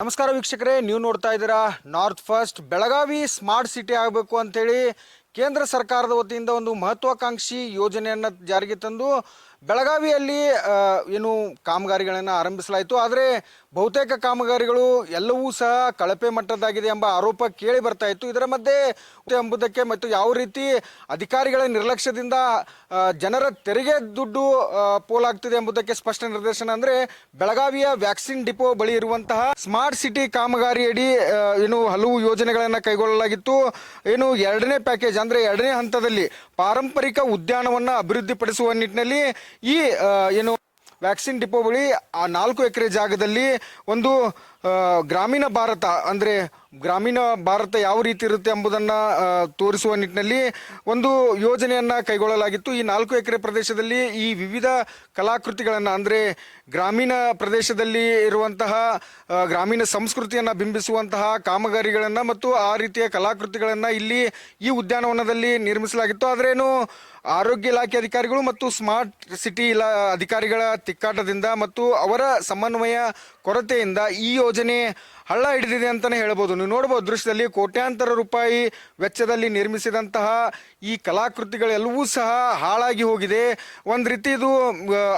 ನಮಸ್ಕಾರ ವೀಕ್ಷಕರೇ, ನೀವು ನೋಡ್ತಾ ಇದ್ದೀರಾ north first. Belagavi smart city ಆಗಬೇಕು ಅಂತೇಳಿ ಕೇಂದ್ರ ಸರ್ಕಾರದ ವತಿಯಿಂದ ಒಂದು ಮಹತ್ವಾಕಾಂಕ್ಷಿ ಯೋಜನೆಯನ್ನು ಜಾರಿಗೆ ತಂದು ಬೆಳಗಾವಿಯಲ್ಲಿ ಏನು ಕಾಮಗಾರಿಗಳನ್ನು ಆರಂಭಿಸಲಾಯಿತು. ಆದರೆ ಬಹುತೇಕ ಕಾಮಗಾರಿಗಳು ಎಲ್ಲವೂ ಸಹ ಕಳಪೆ ಮಟ್ಟದ್ದಾಗಿದೆ ಎಂಬ ಆರೋಪ ಕೇಳಿ ಬರ್ತಾ ಇತ್ತು. ಇದರ ಮಧ್ಯೆ ಎಂಬುದಕ್ಕೆ ಮತ್ತು ಯಾವ ರೀತಿ ಅಧಿಕಾರಿಗಳ ನಿರ್ಲಕ್ಷ್ಯದಿಂದ ಜನರ ತೆರಿಗೆ ದುಡ್ಡು ಪೋಲಾಗ್ತಿದೆ ಎಂಬುದಕ್ಕೆ ಸ್ಪಷ್ಟ ನಿರ್ದೇಶನ. ಅಂದರೆ ಬೆಳಗಾವಿಯ ವ್ಯಾಕ್ಸಿನ್ ಡಿಪೋ ಬಳಿ ಇರುವಂತಹ ಸ್ಮಾರ್ಟ್ ಸಿಟಿ ಕಾಮಗಾರಿಯಡಿ ಏನು ಹಲವು ಯೋಜನೆಗಳನ್ನು ಕೈಗೊಳ್ಳಲಾಗಿತ್ತು. ಏನು ಎರಡನೇ ಪ್ಯಾಕೇಜ್ ಅಂದರೆ ಎರಡನೇ ಹಂತದಲ್ಲಿ ಪಾರಂಪರಿಕ ಉದ್ಯಾನವನ್ನು ಅಭಿವೃದ್ಧಿಪಡಿಸುವ ನಿಟ್ಟಿನಲ್ಲಿ ಈ ಏನು ವ್ಯಾಕ್ಸಿನ್ ಡಿಪೋ ಬಳಿ ಆ 4 ಎಕರೆ ಜಾಗದಲ್ಲಿ ಒಂದು ಗ್ರಾಮೀಣ ಭಾರತ ಅಂದರೆ ಗ್ರಾಮೀಣ ಭಾರತ ಯಾವ ರೀತಿ ಇರುತ್ತೆ ಎಂಬುದನ್ನು ತೋರಿಸುವ ನಿಟ್ಟಿನಲ್ಲಿ ಒಂದು ಯೋಜನೆಯನ್ನು ಕೈಗೊಳ್ಳಲಾಗಿತ್ತು. ಈ 4 ಎಕರೆ ಪ್ರದೇಶದಲ್ಲಿ ಈ ವಿವಿಧ ಕಲಾಕೃತಿಗಳನ್ನು ಅಂದರೆ ಗ್ರಾಮೀಣ ಪ್ರದೇಶದಲ್ಲಿ ಇರುವಂತಹ ಗ್ರಾಮೀಣ ಸಂಸ್ಕೃತಿಯನ್ನು ಬಿಂಬಿಸುವಂತಹ ಕಾಮಗಾರಿಗಳನ್ನು ಮತ್ತು ಆ ರೀತಿಯ ಕಲಾಕೃತಿಗಳನ್ನು ಇಲ್ಲಿ ಈ ಉದ್ಯಾನವನದಲ್ಲಿ ನಿರ್ಮಿಸಲಾಗಿತ್ತು. ಆದ್ರೇನು ಆರೋಗ್ಯ ಇಲಾಖೆ ಅಧಿಕಾರಿಗಳು ಮತ್ತು ಸ್ಮಾರ್ಟ್ ಸಿಟಿ ಅಧಿಕಾರಿಗಳ ತಿಕ್ಕಾಟದಿಂದ ಮತ್ತು ಅವರ ಸಮನ್ವಯ ಕೊರತೆಯಿಂದ ಈ ಯೋಜನೆ ಹಳ್ಳ ಹಿಡಿದಿದೆ ಅಂತಲೇ ಹೇಳ್ಬೋದು. ನೀವು ನೋಡ್ಬೋದು ದೃಶ್ಯದಲ್ಲಿ ಕೋಟ್ಯಾಂತರ ರೂಪಾಯಿ ವೆಚ್ಚದಲ್ಲಿ ನಿರ್ಮಿಸಿದಂತಹ ಈ ಕಲಾಕೃತಿಗಳೆಲ್ಲವೂ ಸಹ ಹಾಳಾಗಿ ಹೋಗಿದೆ. ಒಂದು ರೀತಿ ಇದು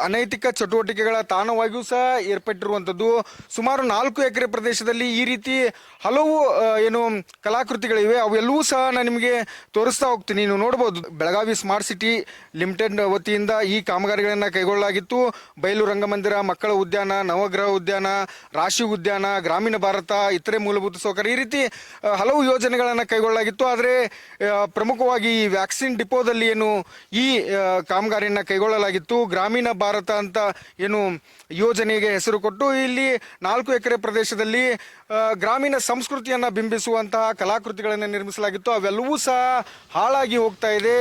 ಅನೈತಿಕ ಚಟುವಟಿಕೆಗಳ ತಾಣವಾಗಿಯೂ ಸಹ ಏರ್ಪಟ್ಟಿರುವಂಥದ್ದು. ಸುಮಾರು 4 ಎಕರೆ ಪ್ರದೇಶದಲ್ಲಿ ಈ ರೀತಿ ಹಲವು ಏನು ಕಲಾಕೃತಿಗಳಿವೆ. ಅವೆಲ್ಲವೂ ಸಹ ನಾನು ನಿಮಗೆ ತೋರಿಸ್ತಾ ಹೋಗ್ತೀನಿ. ನೀವು ನೋಡ್ಬೋದು ಬೆಳಗಾವಿ ಸ್ಮಾರ್ಟ್ ಸಿಟಿ ಲಿಮಿಟೆಡ್ ವತಿಯಿಂದ ಈ ಕಾಮಗಾರಿಗಳನ್ನು ಕೈಗೊಳ್ಳಲಾಗಿತ್ತು. ಬಯಲು ರಂಗಮಂದಿರ, ಮಕ್ಕಳ ಉದ್ಯಾನ, ನವಗ್ರಹ ಉದ್ಯಾನ, ರಾಶಿ ಉದ್ಯಾನ, ಗ್ರಾಮೀಣ ಭಾರತ, ಇತರೆ ಮೂಲಭೂತ ಸೌಕರ್ಯ, ಈ ರೀತಿ ಹಲವು ಯೋಜನೆಗಳನ್ನು ಕೈಗೊಳ್ಳಲಾಗಿತ್ತು. ಆದರೆ ಪ್ರಮುಖವಾಗಿ ಈ ವ್ಯಾಕ್ಸಿನ್ ಡಿಪೋದಲ್ಲಿ ಏನು ಈ ಕಾಮಗಾರಿಯನ್ನು ಕೈಗೊಳ್ಳಲಾಗಿತ್ತು. ಗ್ರಾಮೀಣ ಭಾರತ ಅಂತ ಏನು ಯೋಜನೆಗೆ ಹೆಸರು ಕೊಟ್ಟು ಇಲ್ಲಿ 4 ಎಕರೆ ಪ್ರದೇಶದಲ್ಲಿ ಗ್ರಾಮೀಣ ಸಂಸ್ಕೃತಿಯನ್ನು ಬಿಂಬಿಸುವಂತಹ ಕಲಾಕೃತಿಗಳನ್ನು ನಿರ್ಮಿಸಲಾಗಿತ್ತು. ಅವೆಲ್ಲವೂ ಸಹ ಹಾಳಾಗಿ ಹೋಗ್ತಾ ಇದೆ.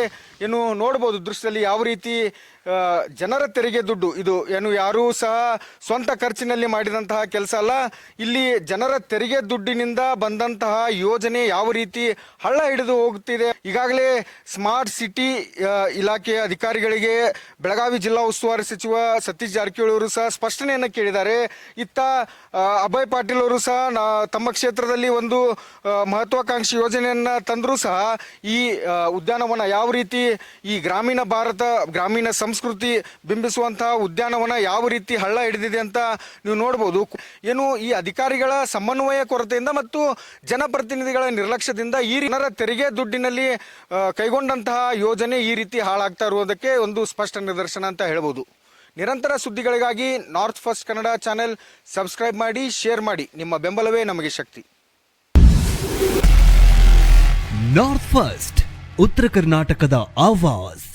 ಏನು ನೋಡ್ಬೋದು ದೃಶ್ಯದಲ್ಲಿ ಯಾವ ರೀತಿ ಜನರ ತೆರಿಗೆ ದುಡ್ಡು, ಇದು ಏನು ಯಾರೂ ಸಹ ಸ್ವಂತ ಖರ್ಚಿನಲ್ಲಿ ಮಾಡಿದಂತಹ ಕೆಲಸ ಅಲ್ಲ. ಇಲ್ಲಿ ಜನರ ತೆರಿಗೆ ದುಡ್ಡಿನಿಂದ ಬಂದಂತಹ ಯೋಜನೆ ಯಾವ ರೀತಿ ಹಳ್ಳ ಹಿಡಿದು ಹೋಗ್ತಿದೆ. ಈಗಾಗಲೇ ಸ್ಮಾರ್ಟ್ ಸಿಟಿ ಇಲಾಖೆಯ ಅಧಿಕಾರಿಗಳಿಗೆ ಬೆಳಗಾವಿ ಜಿಲ್ಲಾ ಉಸ್ತುವಾರಿ ಸಚಿವ ಸತೀಶ್ ಜಾರಕಿಹೊಳಿ ಅವರು ಸಹ ಸ್ಪಷ್ಟನೆಯನ್ನು ಕೇಳಿದ್ದಾರೆ. ಇತ್ತ ಅಭಯ್ ಪಾಟೀಲ್ ಅವರು ಸಹ ತಮ್ಮ ಕ್ಷೇತ್ರದಲ್ಲಿ ಒಂದು ಮಹತ್ವಾಕಾಂಕ್ಷಿ ಯೋಜನೆಯನ್ನು ತಂದರೂ ಸಹ ಈ ಉದ್ಯಾನವನ ಯಾವ ರೀತಿ ಈ ಗ್ರಾಮೀಣ ಭಾರತ, ಗ್ರಾಮೀಣ ಸಂಸ್ಕೃತಿ ಬಿಂಬಿಸುವಂತಹ ಉದ್ಯಾನವನ ಯಾವ ರೀತಿ ಹಳ್ಳ ಹಿಡಿದಿದೆ ಅಂತ ನೀವು ನೋಡ್ಬೋದು. ಏನು ಈ ಅಧಿಕಾರಿಗಳ ಸಮನ್ವಯ ಕೊರತೆಯಿಂದ ಮತ್ತು ಜನಪ್ರತಿನಿಧಿಗಳ ನಿರ್ಲಕ್ಷ್ಯದಿಂದ ಈ ಜನರ ತೆರಿಗೆ ದುಡ್ಡಿನಲ್ಲಿ ಕೈಗೊಂಡಂತಹ ಯೋಜನೆ ಈ ರೀತಿ ಹಾಳಾಗ್ತಾ ಇರುವುದಕ್ಕೆ ಒಂದು ಸ್ಪಷ್ಟ ನಿದರ್ಶನ ಅಂತ ಹೇಳ್ಬೋದು. ನಿರಂತರ ಸುದ್ದಿಗಳಿಗಾಗಿ north first Kannada channel subscribe ಮಾಡಿ, ಶೇರ್ ಮಾಡಿ. ನಿಮ್ಮ ಬೆಂಬಲವೇ ನಮಗೆ ಶಕ್ತಿ. ನಾರ್ತ್ ಫಸ್ಟ್, ಉತ್ತರ ಕರ್ನಾಟಕದ ಆವಾಜ್.